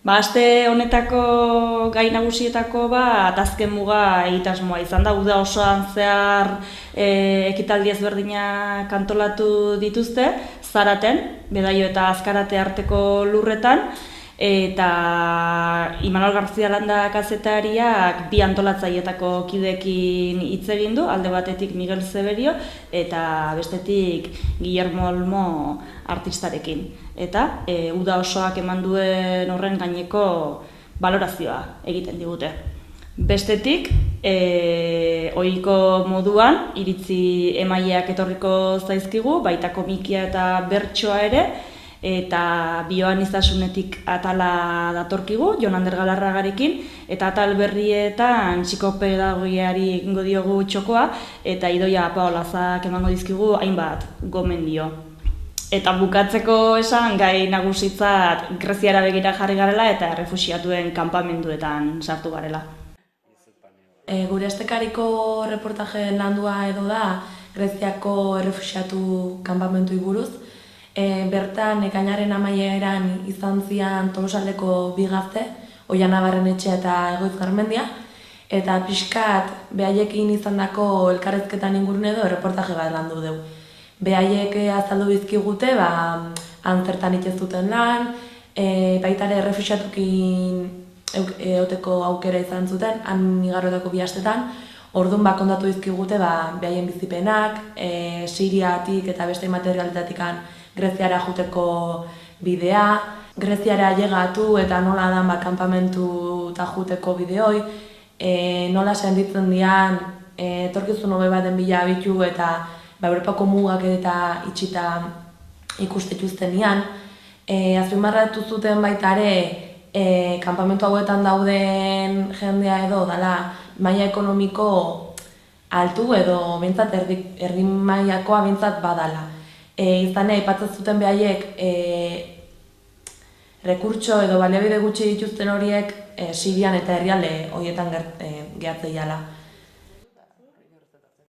Aste honetako gai nagusietako bat azken muga egitasmoa izan da, uda osoan zehar ekitaldi ezberdinak antolatu dituzte, Zaraten, Bedaio eta Azkarate arteko lurretan, eta Imanol García Landa kazetariak bi antolatzailetako kideekin hitz egin du, alde batetik Miguel Zeberio eta bestetik Guillermo Olmo artistarekin. Eta uda osoak eman duen horren gaineko balorazioa egiten digute. Bestetik, ohiko moduan iritzi emaileak etorriko zaizkigu, baita komikia eta bertsoa ere, eta bioaniztasunetik atala datorkigu, Jon Ander Galarragarekin, eta atal berrietan psikopedagogiari egingo diogu txokoa, eta Idoia Paolazak emango dizkigu hainbat gomendio. Eta bukatzeko esan, gai nagusitzat Greziara begira jarri garela eta errefuxiatuen kanpamenduetan sartu garela. Gure estekariko reportaje landua edo da Greziako errefuxiatu kanpamentuei buruz. Bertan, ekainaren amaieran izan zian Tolosaldeko bi gazte, Oiana Barrenetxea eta Egoitz Garmendia, eta pixkat behaiekin izandako elkarrezketan ingurune edo reportaje bat landu dugu. Behaiek azaldu bizkigute, han zertan itxezuten lan, baita ere errefuxiatukin eoteko aukera izan zuten, han igarrotako bi astetan, orduan kontatu dizkigute behaien bizipenak, Siriatik eta beste materialetatik Greziara juteko bidea, Greziara llegatu eta nola dan kanpamentu eta juteko bideoi, nola sentitzen dian etorkizun hobe baten bila abitu eta Europako mugak eta itxita ikustituzten nian. Azpimarratu zuten baita ere kanpamentu hauetan dauden jendea edo dala maila ekonomiko altu edo bintzat erdi mailakoa bintzat badala. Izan aipatzen zuten behaiek rekurtso edo baliabide gutxi dituzten horiek Sirian eta herrialde horietan gehatzei jala.